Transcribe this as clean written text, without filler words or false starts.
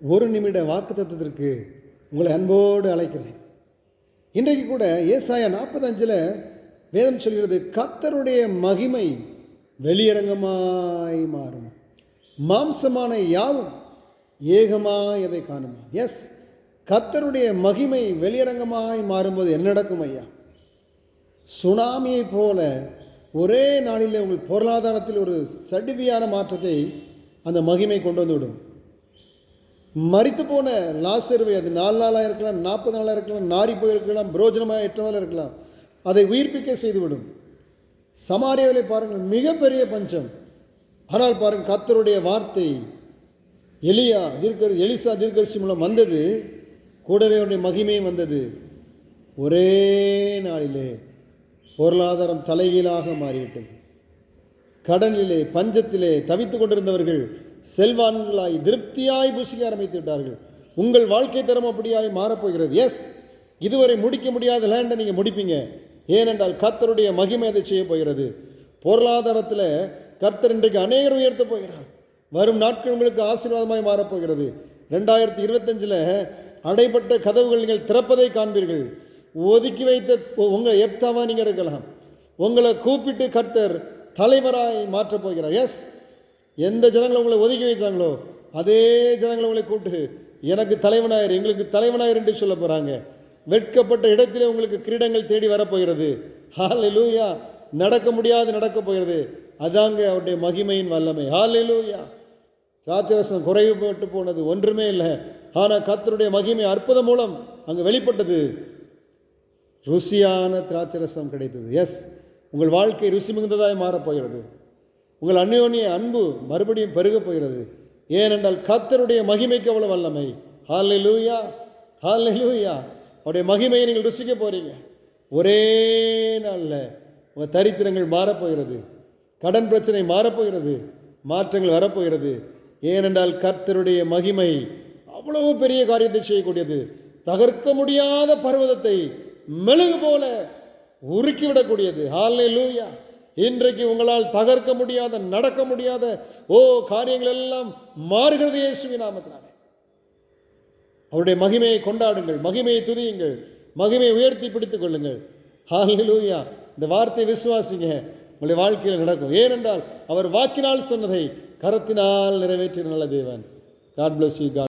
ஒரு நிமிட வாக்குத்தத்தத்திற்கு உங்களை அன்போடு அழைக்கிறேன். இன்றைக்கு கூட ஏசாயா 45 வேதம் சொல்கிறது, கர்த்தருடைய மகிமை வெளியரங்கமாய் மாறும், மாம்சமான யாவும் ஏகமாய் அதை காணுமா. எஸ், கர்த்தருடைய மகிமை வெளியரங்கமாய் மாறும்போது என்ன நடக்கும் ஐயா? சுனாமியை போல ஒரே நாளில் உங்கள் பொருளாதாரத்தில் ஒரு சடிதியான மாற்றத்தை அந்த மகிமை கொண்டு வந்துவிடும். மரித்து போன லாசருவை, அது 4 நாளாக இருக்கலாம், 40 நாளாக இருக்கலாம், நாரி போயிருக்கலாம், புரோஜனமாக ஏற்றவாக இருக்கலாம், அதை உயிர்ப்பிக்க செய்துவிடும். சமாரியாவிலே பாருங்கள், மிகப்பெரிய பஞ்சம். ஆனால் பாருங்கள், கர்த்தருடைய வார்த்தை எலிசா தீர்க்கதரிசி மூலம் வந்தது, கூடவே அவருடைய மகிமையும் வந்தது. ஒரே நாளிலே பொருளாதாரம் தலைகீழாக மாறிவிட்டது. கடனிலே பஞ்சத்திலே தவித்து கொண்டிருந்தவர்கள் செல்வான்களாய் திருப்தியாய் புசிக்க ஆரம்பித்து விட்டார்கள். உங்கள் வாழ்க்கை தரம் அப்படியாய் மாறப்போகிறது. எஸ், இதுவரை முடிக்க முடியாத லேண்டை நீங்கள் முடிப்பீங்க. ஏனென்றால் கர்த்தருடைய மகிமை அதை செய்ய போகிறது. பொருளாதாரத்தில் கர்த்தர் இன்றைக்கு அநேகர் உயர்த்த போகிறார். வரும் நாட்கள் உங்களுக்கு ஆசீர்வாதமாய் மாறப்போகிறது. 2025 அடைப்பட்ட கதவுகள் நீங்கள் திறப்பதை காண்பீர்கள். ஒதுக்கி வைத்த உங்களை எப்தாவா நீங்கள் இருக்கலாம். உங்களை கூப்பிட்டு கர்த்தர் தலைவராய் மாற்றப் போகிறார். எஸ், எந்த ஜனங்களை உங்களை ஒதுக்கி வைத்தாங்களோ அதே ஜனங்களை உங்களை கூப்பிட்டு எனக்கு தலைவனாயிரு, எங்களுக்கு தலைவனாயிரு என்று சொல்ல போகிறாங்க. வெட்கப்பட்ட இடத்திலே உங்களுக்கு கிரீடங்கள் தேடி வரப்போகிறது. ஹல்லேலூயா. நடக்க முடியாது நடக்கப் போகிறது. அதாங்க அவருடைய மகிமையின் வல்லமை. ஹல்லேலூயா. திராட்சரசம் குறைவுபட்டு போனது ஒன்றுமே இல்லை. ஆனால் கர்த்தருடைய மகிமை அற்புதம் மூலம் அங்கே வெளிப்பட்டது. ருசியான திராட்சரசம் கிடைத்தது. எஸ், உங்கள் வாழ்க்கை ருசி மிகுந்ததாய் மாறப்போகிறது. உங்கள் அந்யோன்ய அன்பு மறுபடியும் பெருகப் போகிறது. ஏனென்றால் கர்த்தருடைய மகிமைக்கு அவ்வளவு வல்லமை. ஹல்லேலூயா, ஹல்லேலூயா. அவருடைய மகிமையை நீங்கள் ருசிக்க போகிறீங்க. ஒரே நாளில் உங்கள் தரித்திரங்கள் மாறப்போகிறது, கடன் பிரச்சனை மாறப்போகிறது, மாற்றங்கள் வரப்போகிறது. ஏனென்றால் கர்த்தருடைய மகிமை அவ்வளவு பெரிய காரியத்தை செய்யக்கூடியது. தகர்க்க முடியாத பர்வதத்தை மெழுகு போல உருக்கிவிடக்கூடியது. ஹல்லேலூயா. இன்றைக்கு உங்களால் தகர்க்க முடியாத, நடக்க முடியாத காரியங்கள் எல்லாம் மாறுகிறது இயேசுவின் நாமத்தினாலே. அவருடைய மகிமையை கொண்டாடுங்கள், மகிமையை துதியுங்கள், மகிமையை உயர்த்தி பிடித்துக் கொள்ளுங்கள். ஹல்லேலூயா. இந்த வார்த்தையை விசுவாசிங்க, உங்களுடைய வாழ்க்கையில் நடக்கும். ஏனென்றால் அவர் வாக்கினால் சொன்னதை கரத்தினால் நிறைவேற்றிய நல்ல தேவன். God bless you.